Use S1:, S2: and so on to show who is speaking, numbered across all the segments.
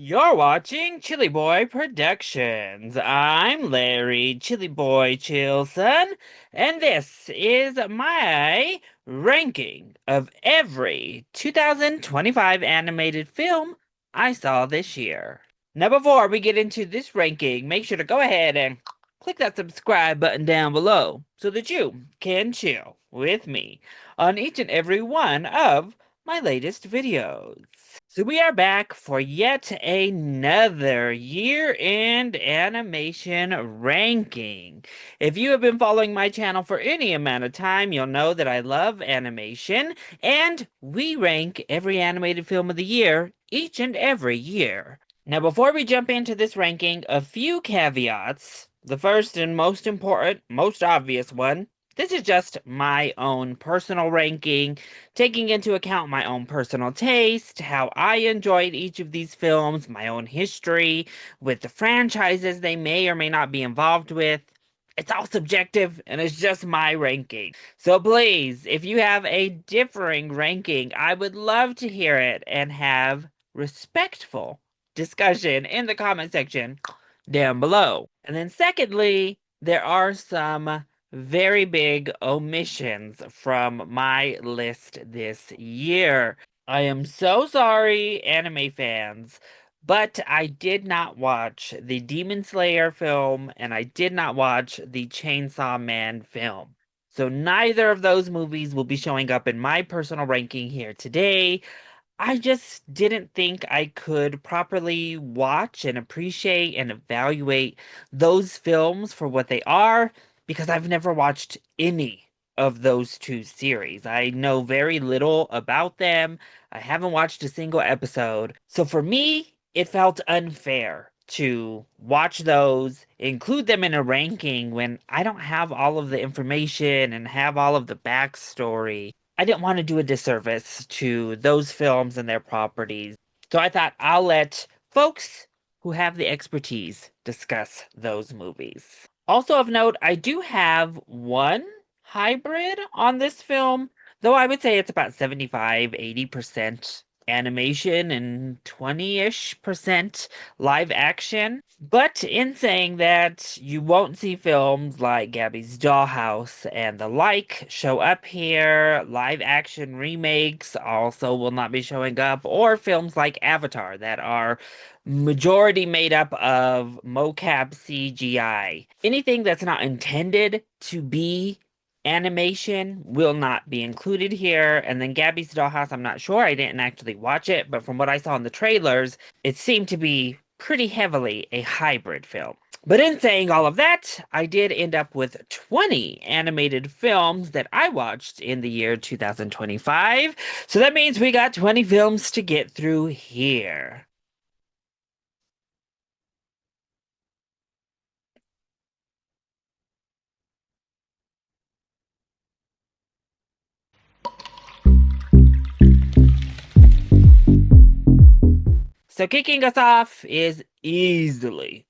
S1: You're watching ChillyBoy Productions. I'm Larry ChillyBoy Chilson, and this is my ranking of every 2025 animated film I saw this year. Now, before we get into this ranking, make sure to go ahead and click that subscribe button down below so that you can chill with me on each and every one of my latest videos. So we are back for yet another year-end animation ranking. If you have been following my channel for any amount of time, you'll know that I love animation, and we rank every animated film of the year each and every year. Now, before we jump into this ranking, a few caveats. The first and most important, most obvious one, this is just my own personal ranking, taking into account my own personal taste, how I enjoyed each of these films, my own history with the franchises they may or may not be involved with. It's all subjective and it's just my ranking. So please, if you have a differing ranking, I would love to hear it and have respectful discussion in the comment section down below. And then secondly, there are some very big omissions from my list this year. I am so sorry, anime fans, but I did not watch the Demon Slayer film and I did not watch the Chainsaw Man film. So neither of those movies will be showing up in my personal ranking here today. I just didn't think I could properly watch and appreciate and evaluate those films for what they are because I've never watched any of those two series. I know very little about them. I haven't watched a single episode. So for me, it felt unfair to watch those, include them in a ranking when I don't have all of the information and have all of the backstory. I didn't want to do a disservice to those films and their properties. So I thought I'll let folks who have the expertise discuss those movies. Also of note, I do have one hybrid on this film, though I would say it's about 75-80% animation and 20-ish% live action. But in saying that, you won't see films like Gabby's Dollhouse and the like show up here. Live action remakes also will not be showing up, or films like Avatar that are majority made up of mocap CGI. Anything that's not intended to be animation will not be included here. And then Gabby's Dollhouse, I'm not sure. I didn't actually watch it, but from what I saw in the trailers, it seemed to be pretty heavily a hybrid film. But in saying all of that, I did end up with 20 animated films that I watched in the year 2025. So that means we got 20 films to get through here. So kicking us off is easily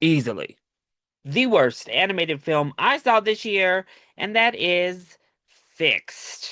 S1: the worst animated film I saw this year, and that is Fixed.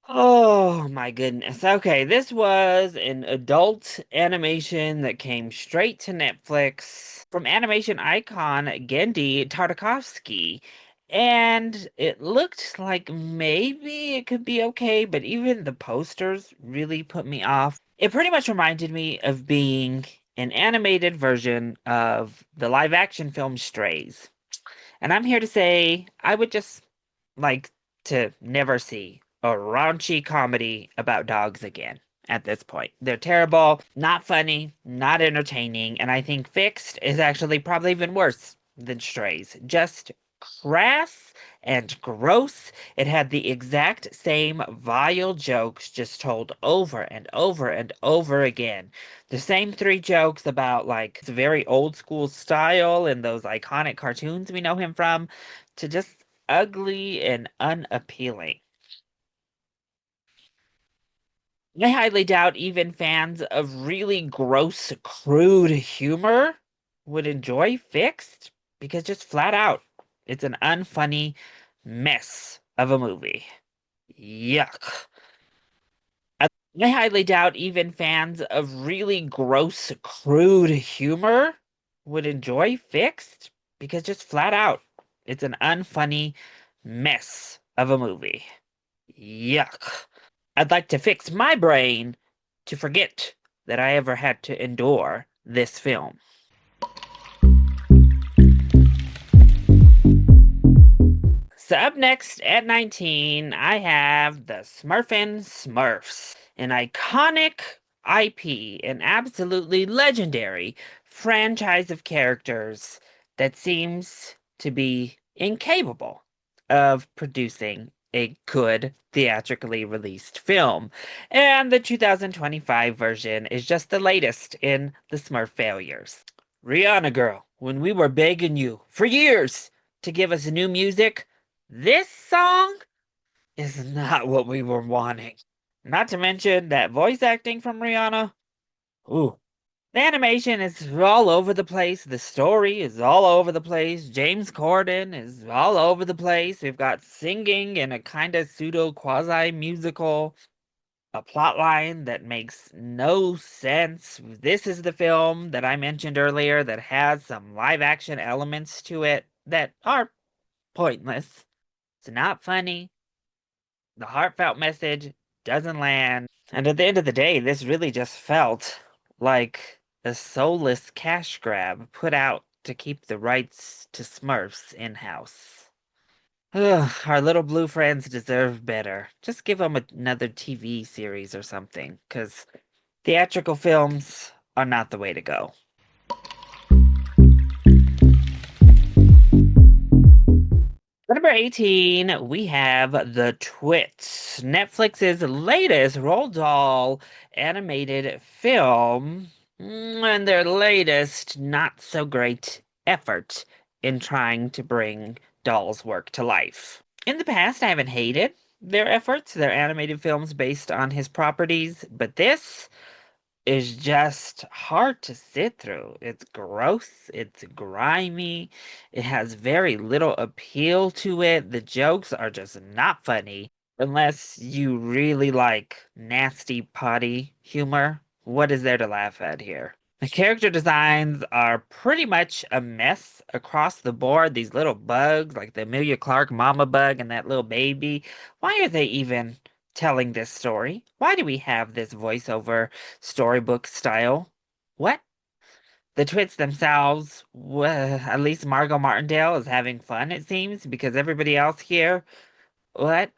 S1: Oh my goodness. Okay, this was an adult animation that came straight to Netflix from animation icon Gendy Tartakovsky. And it looked like maybe it could be okay, but even the posters really put me off. It pretty much reminded me of being an animated version of the live action film Strays. And I'm here to say I would just like to never see a raunchy comedy about dogs again at this point. They're terrible, not funny, not entertaining, and I think Fixed is actually probably even worse than Strays. Just crass and gross. It had the exact same vile jokes just told over and over and over again. The same three jokes about like the very old school style and those iconic cartoons we know him from to just ugly and unappealing. I highly doubt even fans of really gross, crude humor would enjoy Fixed because just flat out, it's an unfunny mess of a movie. Yuck. I highly doubt even fans of really gross, crude humor would enjoy Fixed because just flat out, it's an unfunny mess of a movie. Yuck. I'd like to fix my brain to forget that I ever had to endure this film. So up next at 19, I have the Smurfin' Smurfs, an iconic IP, an absolutely legendary franchise of characters that seems to be incapable of producing a good theatrically released film. And the 2025 version is just the latest in the Smurf failures. Rihanna girl, when we were begging you for years to give us new music, this song is not what we were wanting. Not to mention that voice acting from Rihanna. Ooh. The animation is all over the place. The story is all over the place. James Corden is all over the place. We've got singing in a kind of pseudo quasi musical, a plot line that makes no sense. This is the film that I mentioned earlier that has some live action elements to it that are pointless. It's not funny. The heartfelt message doesn't land. And at the end of the day, this really just felt like a soulless cash grab put out to keep the rights to Smurfs in-house. Ugh, our little blue friends deserve better. Just give them another TV series or something, because theatrical films are not the way to go. Number 18, we have The Twits, Netflix's latest Roald Dahl animated film, and their latest not so great effort in trying to bring Dahl's work to life. In the past, I haven't hated their efforts, their animated films based on his properties, but this is just hard to sit through. It's gross, it's grimy, it has very little appeal to it. The jokes are just not funny unless you really like nasty potty humor. What is there to laugh at here? The character designs are pretty much a mess across the board. These little bugs, like the Amelia Clark mama bug and that little baby. Why are they even telling this story? Why do we have this voiceover storybook style? What? The twits themselves, well, at least Margot Martindale is having fun, it seems, because everybody else here, what?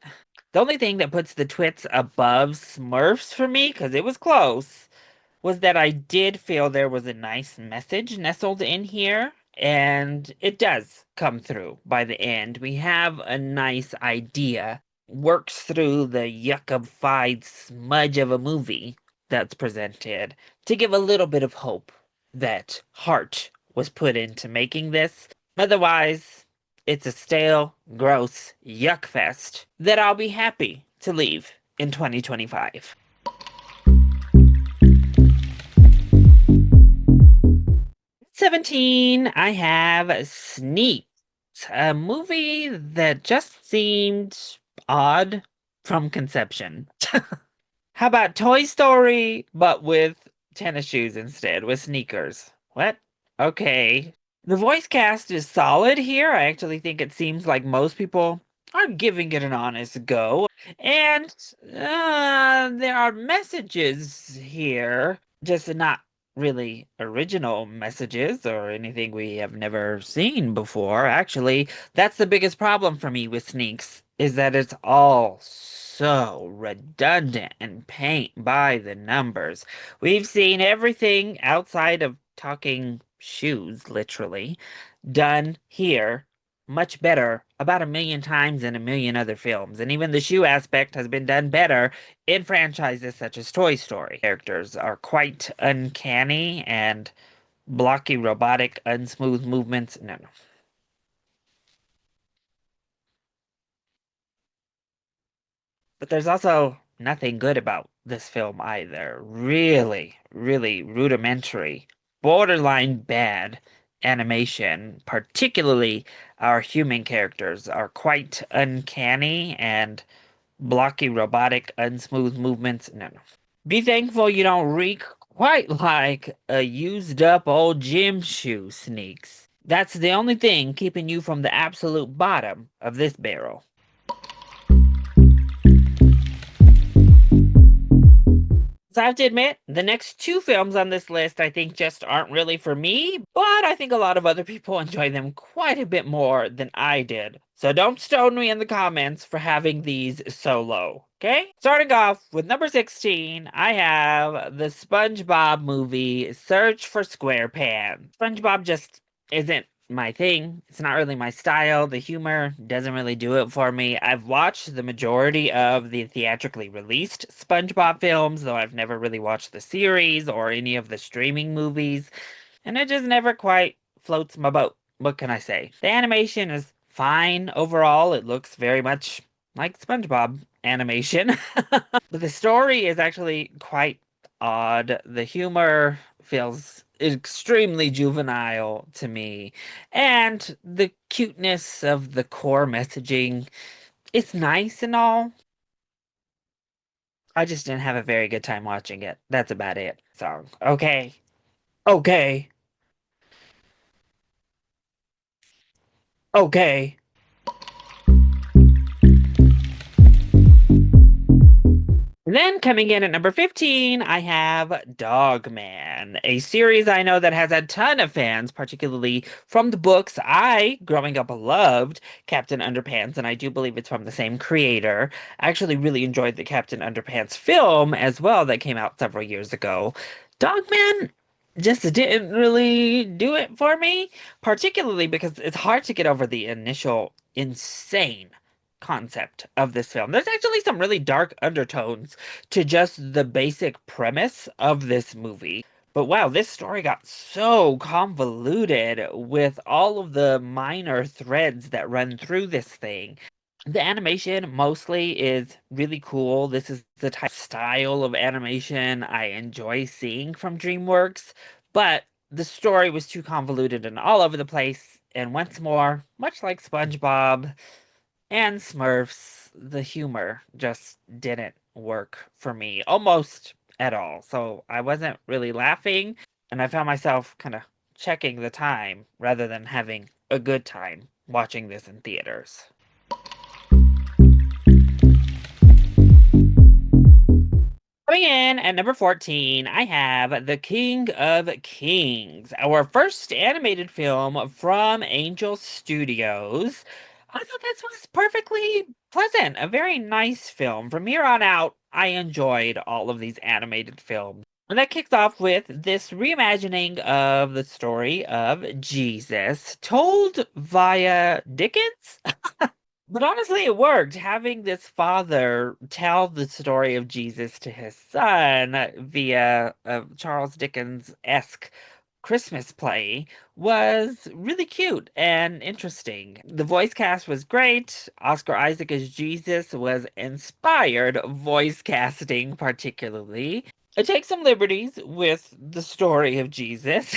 S1: The only thing that puts the twits above Smurfs for me, because it was close, was that I did feel there was a nice message nestled in here, and it does come through by the end. We have a nice idea, works through the yuckified smudge of a movie that's presented to give a little bit of hope that heart was put into making this. Otherwise, it's a stale, gross yuck fest that I'll be happy to leave in 2025. 17, I have Sneak, a movie that just seemed odd from conception. How about Toy Story, but with tennis shoes instead, with sneakers? What? Okay. The voice cast is solid here. I actually think it seems like most people are giving it an honest go. And there are messages here, just not really original messages or anything we have never seen before. Actually, that's the biggest problem for me with Sneaks, is that it's all so redundant and paint by the numbers. We've seen everything outside of talking shoes, literally, done here much better about a million times in a million other films. And even the shoe aspect has been done better in franchises such as Toy Story. Characters are quite uncanny and blocky, robotic, unsmooth movements. No, no. But there's also nothing good about this film either. Really, really rudimentary, borderline bad animation. Particularly, our human characters are quite uncanny and blocky, robotic, unsmooth movements. No, no. Be thankful you don't reek quite like a used up old gym shoe, Sneaks. That's the only thing keeping you from the absolute bottom of this barrel. So I have to admit, the next two films on this list I think just aren't really for me, but I think a lot of other people enjoy them quite a bit more than I did. So don't stone me in the comments for having these so low, okay? Starting off with number 16, I have the SpongeBob movie Search for SquarePants. SpongeBob just isn't my thing. It's not really my style. The humor doesn't really do it for me. I've watched the majority of the theatrically released SpongeBob films, though I've never really watched the series or any of the streaming movies, and it just never quite floats my boat. What can I say? The animation is fine overall. It looks very much like SpongeBob animation. But the story is actually quite odd. The humor feels extremely juvenile to me. And the cuteness of the core messaging, it's nice and all. I just didn't have a very good time watching it. That's about it. So, okay. Okay. Okay. Then coming in at number 15, I have Dogman, a series I know that has a ton of fans, particularly from the books. I, growing up, loved Captain Underpants, and I do believe it's from the same creator. I actually really enjoyed the Captain Underpants film as well that came out several years ago. Dogman just didn't really do it for me, particularly because it's hard to get over the initial insane concept of this film. There's actually some really dark undertones to just the basic premise of this movie. But wow, this story got so convoluted with all of the minor threads that run through this thing. The animation mostly is really cool. This is the type of style of animation I enjoy seeing from Dreamworks, but the story was too convoluted and all over the place. And once more, much like SpongeBob, and Smurfs, the humor just didn't work for me almost at all. So I wasn't really laughing, and I found myself kind of checking the time rather than having a good time watching this in theaters. Coming in at number 14, I have The King of Kings, our first animated film from Angel Studios. I thought this was perfectly pleasant, a very nice film. From here on out, I enjoyed all of these animated films. And that kicks off with this reimagining of the story of Jesus, told via Dickens. But honestly, it worked. Having this father tell the story of Jesus to his son via a Charles Dickens-esque Christmas play was really cute and interesting. The voice cast was great. Oscar Isaac as Jesus was inspired voice casting, particularly. It takes some liberties with the story of Jesus.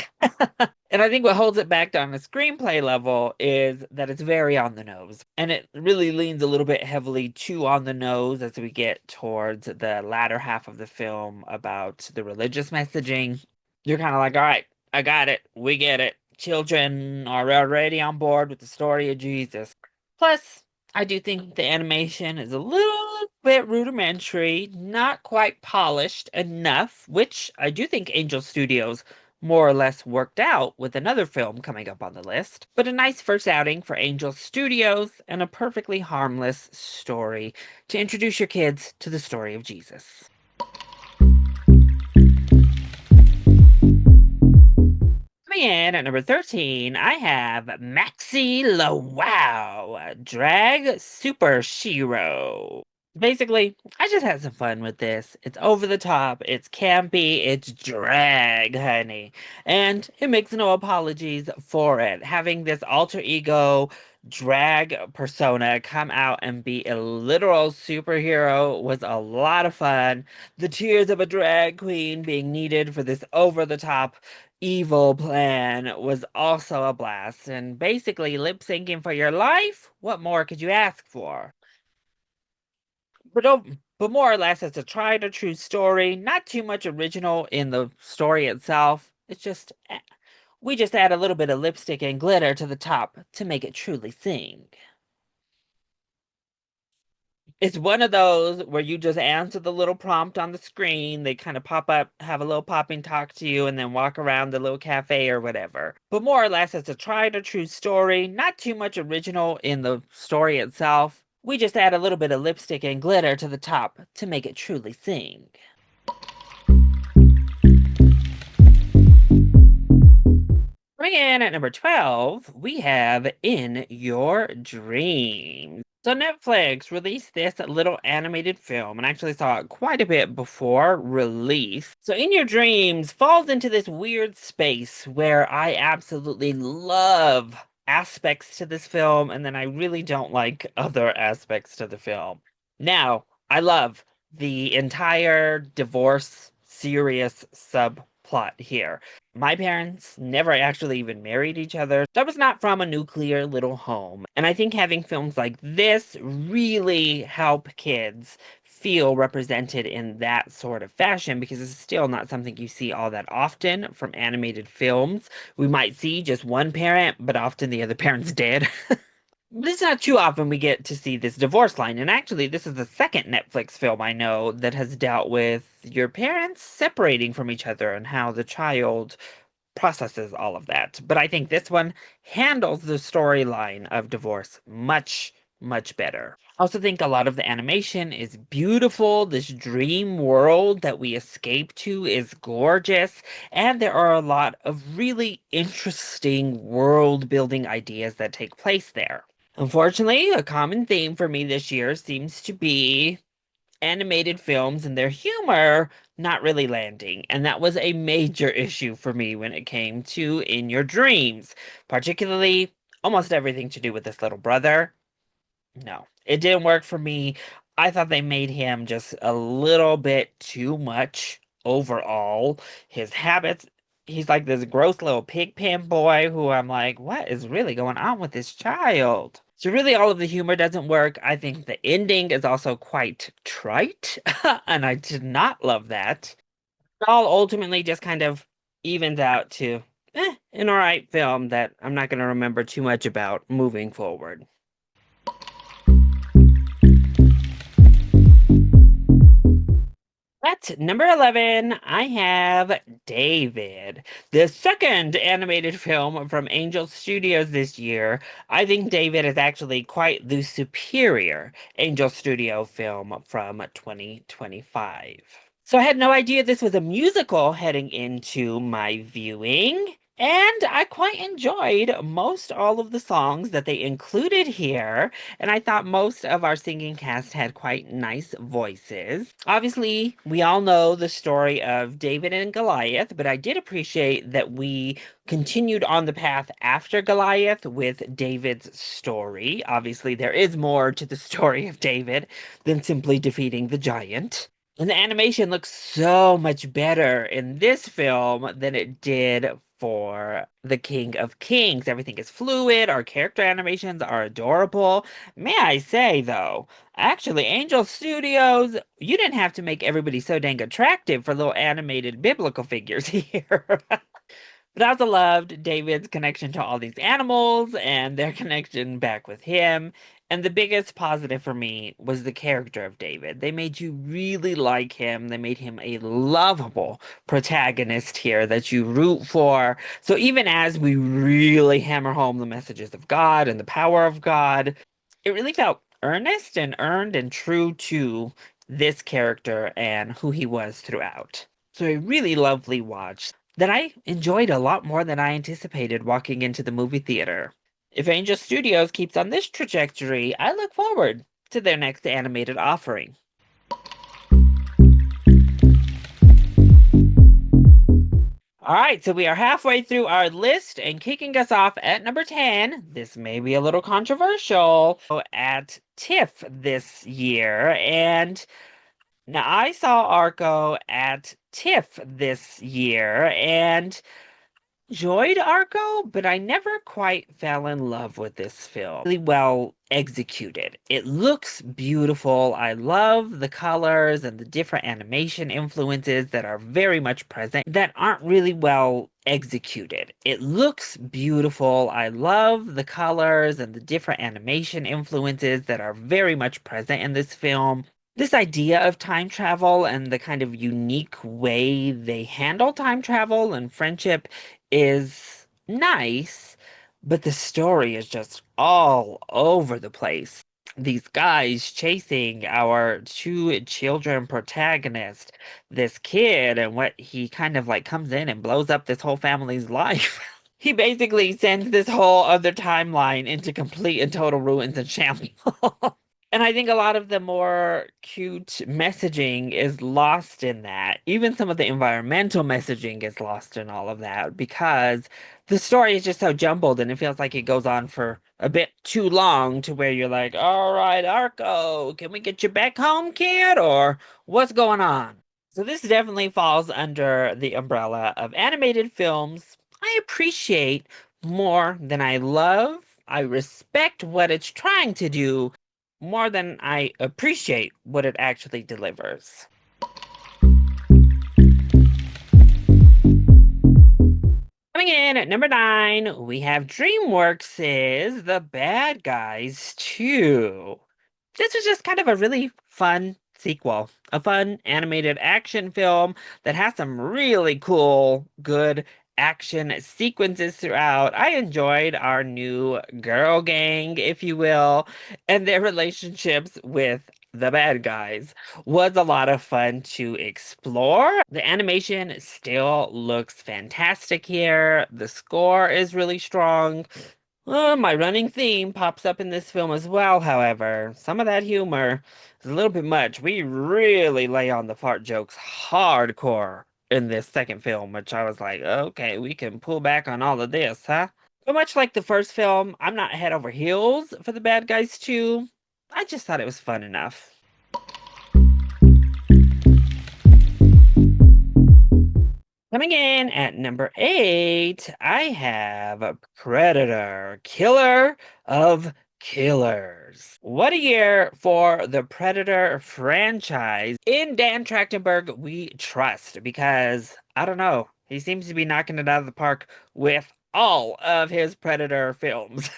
S1: And I think what holds it back on the screenplay level is that it's very on the nose. And it really leans a little bit heavily too on the nose as we get towards the latter half of the film about the religious messaging. You're kind of like, all right, I got it. We get it. Children are already on board with the story of Jesus. Plus, I do think the animation is a little bit rudimentary, not quite polished enough, which I do think Angel Studios more or less worked out with another film coming up on the list. But a nice first outing for Angel Studios and a perfectly harmless story to introduce your kids to the story of Jesus. Coming in at number 13, I have Maxi Wow, Drag Super Shiro. Basically, I just had some fun with this. It's over the top, it's campy, it's drag, honey. And it makes no apologies for it. Having this alter ego drag persona come out and be a literal superhero was a lot of fun. The tears of a drag queen being needed for this over the top evil plan was also a blast. And basically, lip syncing for your life? What more could you ask for? But but more or less it's a tried or true story. Not too much original in the story itself. It's just we just add a little bit of lipstick and glitter to the top to make it truly sing. It's one of those where you just answer the little prompt on the screen. They kind of pop up, have a little popping talk to you, and then walk around the little cafe or whatever. But more or less, it's a tried or true story. Not too much original in the story itself. We just add a little bit of lipstick and glitter to the top to make it truly sing. Coming in at number 12, we have In Your Dreams. So Netflix released this little animated film and actually saw it quite a bit before release. So In Your Dreams falls into this weird space where I absolutely love aspects to this film and then I really don't like other aspects to the film. Now, I love the entire divorce serious subplot here. My parents never actually even married each other. I was not from a nuclear little home. And I think having films like this really help kids feel represented in that sort of fashion because it's still not something you see all that often from animated films. We might see just one parent, but often the other parent's dead. But it's not too often we get to see this divorce line. And actually, this is the second Netflix film I know that has dealt with your parents separating from each other and how the child processes all of that. But I think this one handles the storyline of divorce much, much better. I also think a lot of the animation is beautiful. This dream world that we escape to is gorgeous. And there are a lot of really interesting world building ideas that take place there. Unfortunately, a common theme for me this year seems to be animated films and their humor not really landing. And that was a major issue for me when it came to In Your Dreams, particularly almost everything to do with this little brother. No, it didn't work for me. I thought they made him just a little bit too much overall. His habits, he's like this gross little pig pen boy who I'm like, what is really going on with this child? So really all of the humor doesn't work. I think the ending is also quite trite, and I did not love that. It all ultimately just kind of evens out to an alright film that I'm not going to remember too much about moving forward. At number 11, I have David, the second animated film from Angel Studios this year. I think David is actually quite the superior Angel Studio film from 2025. So I had no idea this was a musical heading into my viewing. And I quite enjoyed most all of the songs that they included here. And I thought most of our singing cast had quite nice voices. Obviously, we all know the story of David and Goliath, but I did appreciate that we continued on the path after Goliath with David's story. Obviously, there is more to the story of David than simply defeating the giant. And the animation looks so much better in this film than it did for The King of Kings. Everything is fluid, our character animations are adorable. May I say, though, actually, Angel Studios, you didn't have to make everybody so dang attractive for little animated biblical figures here. But I also loved David's connection to all these animals and their connection back with him. And the biggest positive for me was the character of David. They made you really like him. They made him a lovable protagonist here that you root for. So even as we really hammer home the messages of God and the power of God, it really felt earnest and earned and true to this character and who he was throughout. So a really lovely watch that I enjoyed a lot more than I anticipated walking into the movie theater. If Angel Studios keeps on this trajectory, I look forward to their next animated offering. All right, so we are halfway through our list and kicking us off at number 10. This may be a little controversial at TIFF this year. And now I saw Arco at TIFF this year, and Enjoyed Arco, but I never quite fell in love with this film. Really well executed. It looks beautiful. I love the colors and the different animation influences that are very much present that aren't really well executed. It looks beautiful. I love the colors and the different animation influences that are very much present in this film. This idea of time travel and the kind of unique way they handle time travel and friendship is nice, but the story is just all over the place. These guys chasing our two children protagonist, this kid, and what he kind of like comes in and blows up this whole family's life. He basically sends this whole other timeline into complete and total ruins and shambles. And I think a lot of the more cute messaging is lost in that. Even some of the environmental messaging is lost in all of that because the story is just so jumbled and it feels like it goes on for a bit too long to where you're like, all right, Arco, can we get you back home, kid? Or what's going on? So this definitely falls under the umbrella of animated films I appreciate more than I love. I respect what it's trying to do more than I appreciate what it actually delivers. Coming in at number 9, we have DreamWorks' The Bad Guys 2. This was just kind of a really fun sequel, a fun animated action film that has some really cool, good action sequences throughout. I enjoyed our new girl gang, if you will, and their relationships with the bad guys was a lot of fun to explore. The animation still looks fantastic here. The score is really strong. My running theme pops up in this film as well, however. Some of that humor is a little bit much. We really lay on the fart jokes hardcore in this second film, which I was like, okay, we can pull back on all of this, huh? But much like the first film, I'm not head over heels for the bad guys too. I just thought it was fun enough. Coming in at number 8, I have Predator, Killer of Killers. What a year for the Predator franchise. In Dan Trachtenberg, we trust because, I don't know, he seems to be knocking it out of the park with all of his Predator films.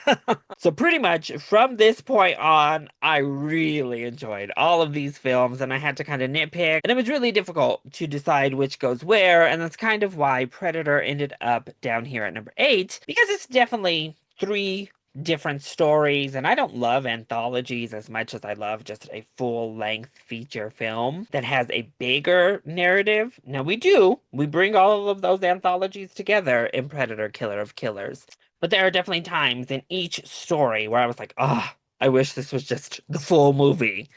S1: So pretty much from this point on, I really enjoyed all of these films and I had to kind of nitpick. And it was really difficult to decide which goes where. And that's kind of why Predator ended up down here at number 8, because it's definitely three different stories. And I don't love anthologies as much as I love just a full length feature film that has a bigger narrative. Now we do. We bring all of those anthologies together in Predator Killer of Killers. But there are definitely times in each story where I was like, ah, I wish this was just the full movie.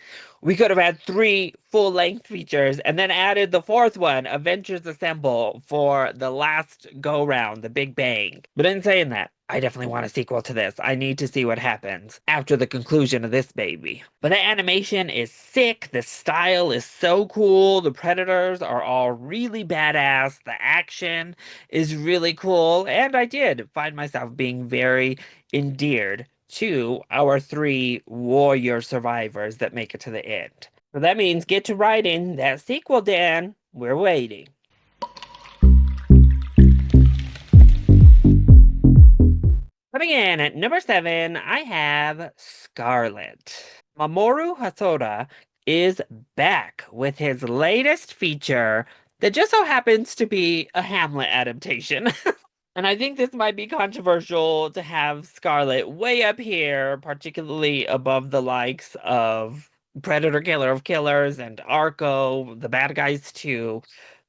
S1: We could have had three full length features and then added the fourth one, Avengers Assemble, for the last go round, the Big Bang. But in saying that, I definitely want a sequel to this. I need to see what happens after the conclusion of this baby. But the animation is sick. The style is so cool. The Predators are all really badass. The action is really cool. And I did find myself being very endeared to our three warrior survivors that make it to the end. So that means get to writing that sequel, Dan. We're waiting. Coming in at number 7, I have Scarlet. Mamoru Hosoda is back with his latest feature that just so happens to be a Hamlet adaptation. And I think this might be controversial to have Scarlet way up here, particularly above the likes of Predator Killer of Killers and Arco, the bad guys too.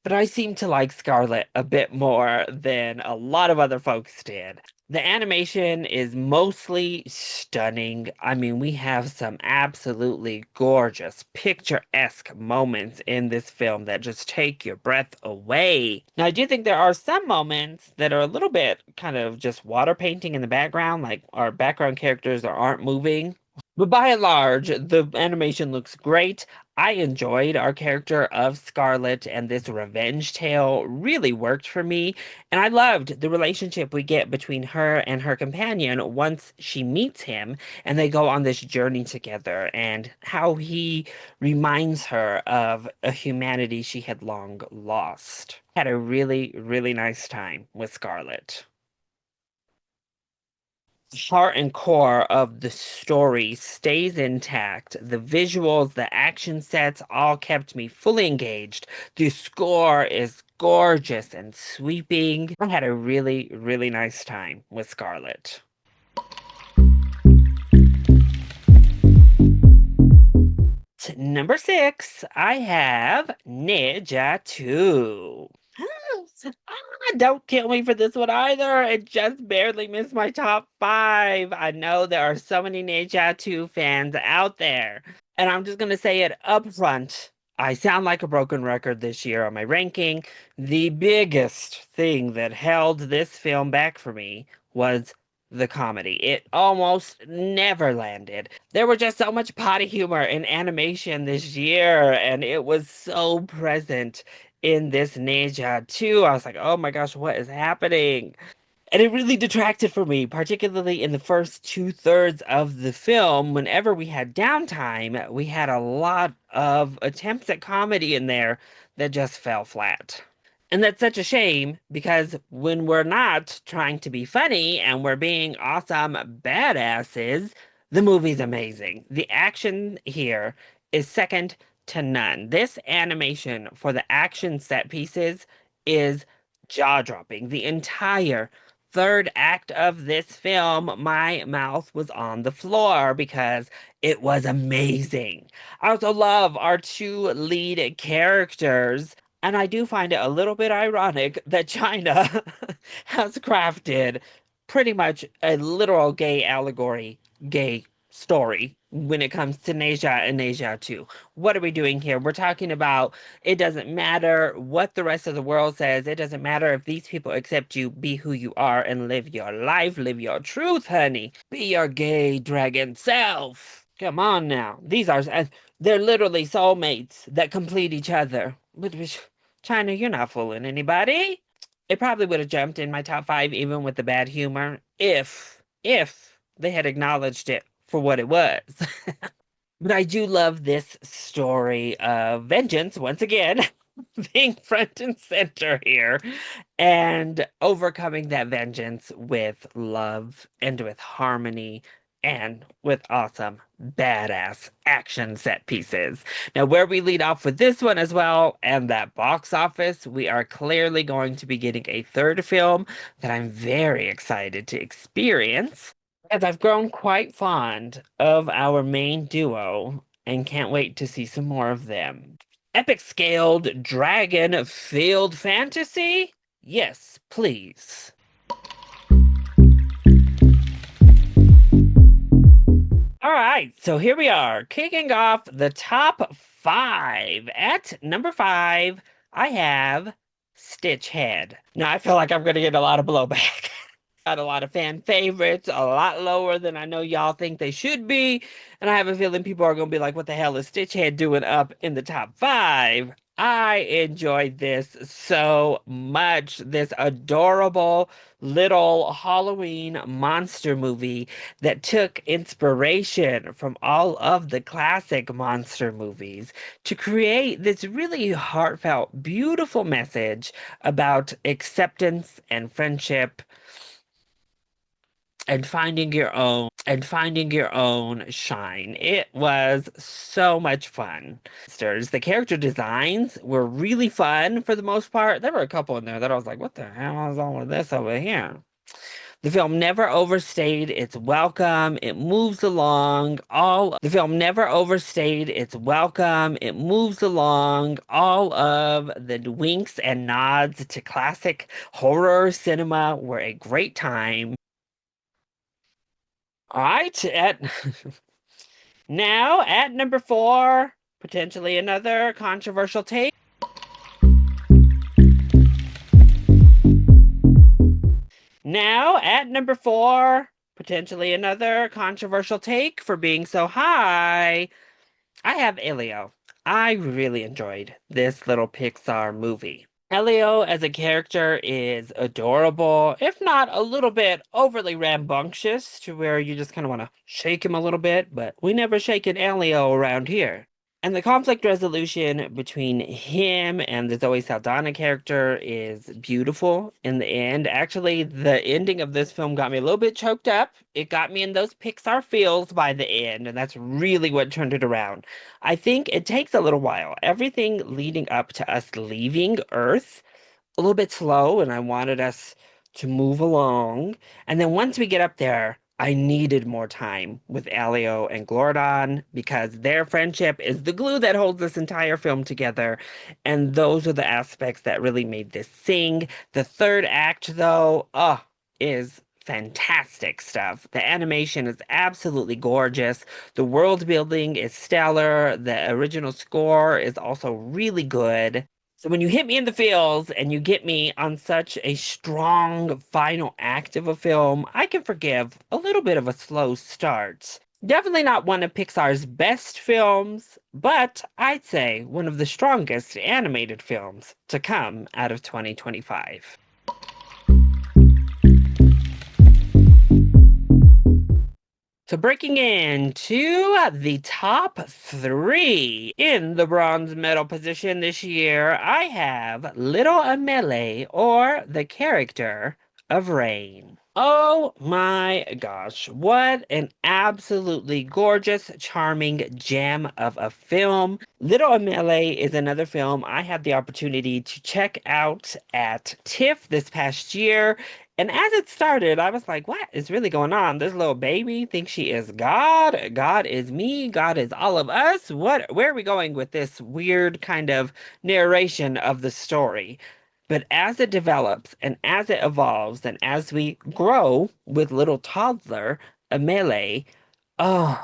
S1: But I seem to like Scarlet a bit more than a lot of other folks did. The animation is mostly stunning. I mean, we have some absolutely gorgeous, picturesque moments in this film that just take your breath away. Now, I do think there are some moments that are a little bit kind of just water painting in the background, like our background characters aren't moving. But by and large, the animation looks great. I enjoyed our character of Scarlet, and this revenge tale really worked for me. And I loved the relationship we get between her and her companion once she meets him and they go on this journey together, and how he reminds her of a humanity she had long lost. Had a really, really nice time with Scarlet. Heart and core of the story stays intact. The visuals, the action sets all kept me fully engaged. The score is gorgeous and sweeping. I had a really, really nice time with Scarlet. Number six, I have Ninja 2. Don't kill me for this one either. It just barely missed my top five. I know there are so many Ninja 2 fans out there. And I'm just going to say it up front. I sound like a broken record this year on my ranking. The biggest thing that held this film back for me was the comedy. It almost never landed. There were just so much potty humor in animation this year, and it was so present in this Ninja 2. I was like, oh my gosh, what is happening? And it really detracted for me, particularly in the first two-thirds of the film. Whenever we had downtime, we had a lot of attempts at comedy in there that just fell flat. And that's such a shame because when we're not trying to be funny and we're being awesome badasses, the movie's amazing. The action here is second to none. This animation for the action set pieces is jaw-dropping. The entire third act of this film, my mouth was on the floor because it was amazing. I also love our two lead characters, and I do find it a little bit ironic that China has crafted pretty much a literal gay allegory, gay story when it comes to Nasia and Nasia 2. What are we doing here? We're talking about it doesn't matter what the rest of the world says. It doesn't matter if these people accept you. Be who you are and live your life. Live your truth, honey. Be your gay dragon self. Come on now. They're literally soulmates that complete each other. China, you're not fooling anybody. It probably would have jumped in my top five even with the bad humor if they had acknowledged it for what it was. But I do love this story of vengeance once again being front and center here and overcoming that vengeance with love and with harmony and with awesome badass action set pieces. Now, where we lead off with this one as well, and that box office, we are clearly going to be getting a third film that I'm very excited to experience, as I've grown quite fond of our main duo and can't wait to see some more of them. Epic scaled dragon filled fantasy? Yes, please. All right, so here we are, kicking off the top five. At number five, I have Stitch Head. Now, I feel like I'm going to get a lot of blowback. Got a lot of fan favorites, a lot lower than I know y'all think they should be. And I have a feeling people are going to be like, what the hell is Stitchhead doing up in the top five? I enjoyed this so much. This adorable little Halloween monster movie that took inspiration from all of the classic monster movies to create this really heartfelt, beautiful message about acceptance and friendship and finding your own shine. It was so much fun. The character designs were really fun for the most part. There were a couple in there that I was like, what the hell is all of this over here? The film never overstayed its welcome. It moves along all the film never overstayed its welcome. It moves along all of the winks and nods to classic horror cinema were a great time. All right, at now at number four, potentially another controversial take. Now at number four, potentially another controversial take for being so high, I have Elio. I really enjoyed this little Pixar movie. Elio as a character is adorable, if not a little bit overly rambunctious, to where you just kind of want to shake him a little bit, but we never shake an Elio around here. And the conflict resolution between him and the Zoe Saldana character is beautiful in the end. Actually, the ending of this film got me a little bit choked up. It got me in those Pixar feels by the end, and that's really what turned it around. I think it takes a little while. Everything leading up to us leaving Earth a little bit slow and I wanted us to move along. And then once we get up there, I needed more time with Alio and Glordon because their friendship is the glue that holds this entire film together. And those are the aspects that really made this sing. The third act, though, is fantastic stuff. The animation is absolutely gorgeous. The world building is stellar. The original score is also really good. So when you hit me in the feels and you get me on such a strong final act of a film, I can forgive a little bit of a slow start. Definitely not one of Pixar's best films, but I'd say one of the strongest animated films to come out of 2025. So breaking into the top three in the bronze medal position this year, I have Little Amele, or the character of Rain. Oh my gosh, what an absolutely gorgeous, charming gem of a film. Little Amele is another film I had the opportunity to check out at TIFF this past year. And as it started, I was like, what is really going on? This little baby thinks she is God. God is me. God is all of us. Where are we going with this weird kind of narration of the story? But as it develops and as it evolves and as we grow with little toddler Amele, oh,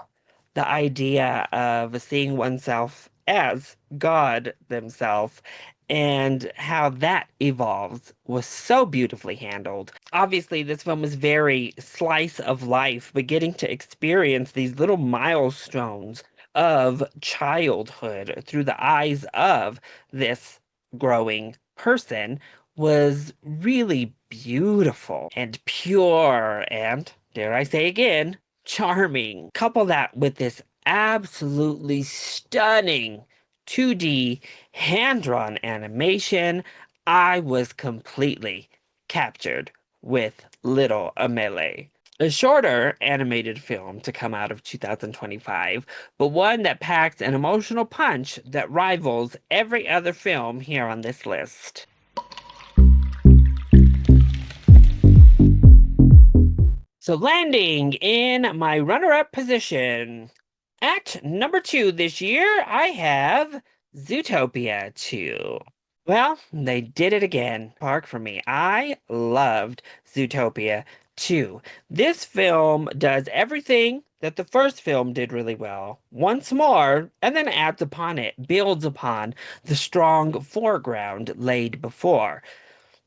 S1: the idea of seeing oneself as God themselves and how that evolves was so beautifully handled. Obviously, this film is very slice of life, but getting to experience these little milestones of childhood through the eyes of this growing person was really beautiful and pure and, dare I say again, charming. Couple that with this absolutely stunning 2D hand-drawn animation, I was completely captured with Little Amele. A shorter animated film to come out of 2025, but one that packs an emotional punch that rivals every other film here on this list. So landing in my runner-up position, at number 2 this year, I have Zootopia 2. Well, they did it again. Park for me. I loved Zootopia 2. This film does everything that the first film did really well, once more, and then adds upon it, builds upon the strong foreground laid before.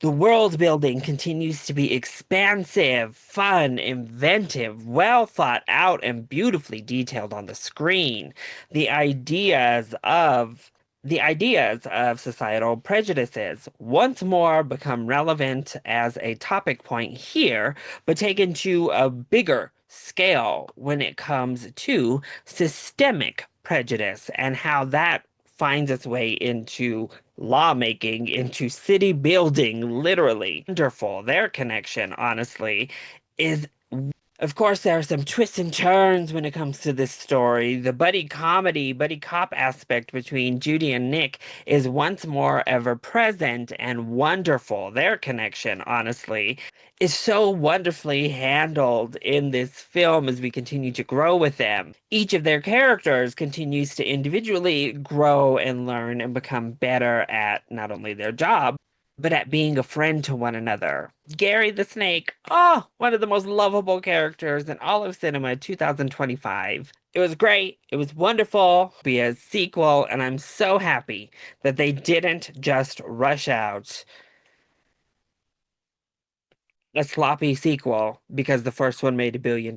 S1: The world building continues to be expansive, fun, inventive, well thought out, and beautifully detailed on the screen. The ideas of the ideas of societal prejudices once more become relevant as a topic point here, but taken to a bigger scale when it comes to systemic prejudice and how that finds its way into lawmaking, into city building, literally. Wonderful. Their connection, honestly, is. Of course, there are some twists and turns when it comes to this story. The buddy comedy, buddy cop aspect between Judy and Nick is once more ever present and wonderful. Their connection, honestly, is so wonderfully handled in this film as we continue to grow with them. Each of their characters continues to individually grow and learn and become better at not only their job, but at being a friend to one another. Gary the Snake, oh, one of the most lovable characters in all of cinema 2025. It was great. It was wonderful. Be a sequel, and I'm so happy that they didn't just rush out a sloppy sequel because the first one made $1 billion.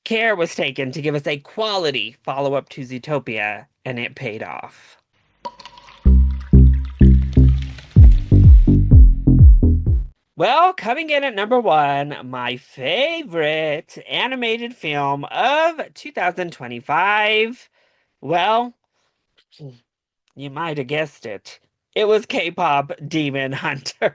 S1: Care was taken to give us a quality follow-up to Zootopia, and it paid off. Well, coming in at number one, my favorite animated film of 2025. Well, you might have guessed it. It was K-pop Demon Hunters.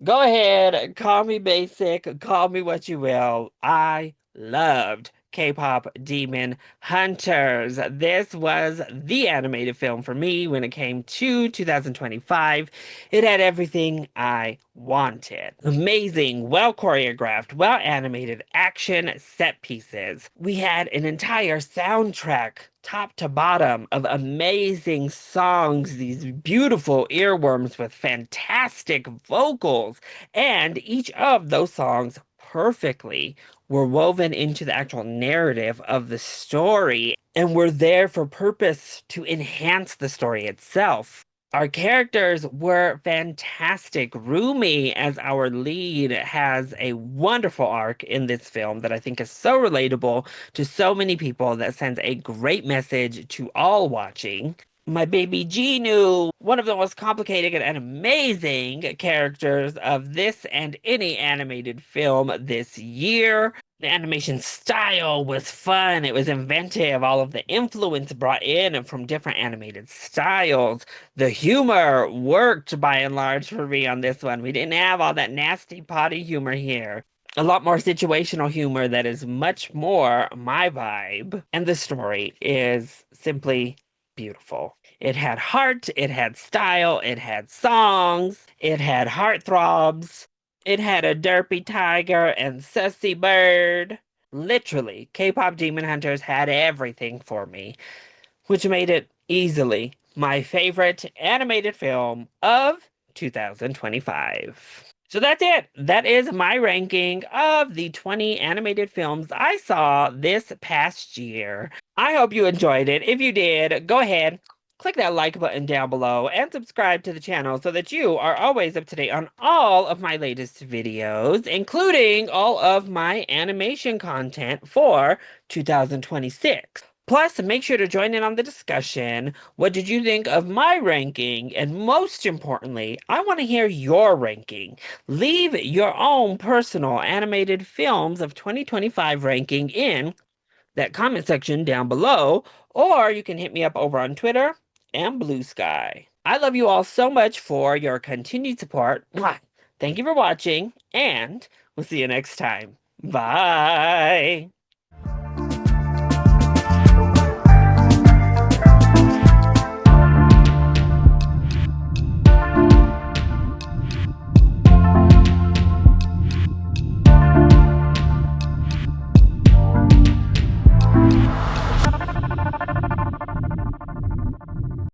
S1: Go ahead, call me basic, call me what you will. I loved K-pop Demon Hunters. This was the animated film for me when it came to 2025. It had everything I wanted. Amazing, well choreographed, well animated action set pieces. We had an entire soundtrack top to bottom of amazing songs, these beautiful earworms with fantastic vocals, and each of those songs perfectly were woven into the actual narrative of the story and were there for purpose to enhance the story itself. Our characters were fantastic. Rumi, as our lead, has a wonderful arc in this film that I think is so relatable to so many people that sends a great message to all watching. My baby Genu, one of the most complicated and amazing characters of this and any animated film this year. The animation style was fun. It was inventive. All of the influence brought in from different animated styles. The humor worked by and large for me on this one. We didn't have all that nasty potty humor here. A lot more situational humor that is much more my vibe. And the story is simply beautiful. It had heart, it had style, it had songs, it had heartthrobs, it had a derpy tiger and sussy bird. Literally, K-pop Demon Hunters had everything for me, which made it easily my favorite animated film of 2025. So that's it. That is my ranking of the 20 animated films I saw this past year. I hope you enjoyed it. If you did, go ahead, click that like button down below and subscribe to the channel so that you are always up to date on all of my latest videos, including all of my animation content for 2026. Plus, make sure to join in on the discussion. What did you think of my ranking? And most importantly, I want to hear your ranking. Leave your own personal animated films of 2025 ranking in that comment section down below, or you can hit me up over on Twitter and Blue Sky. I love you all so much for your continued support. Mwah! Thank you for watching, and we'll see you next time. Bye!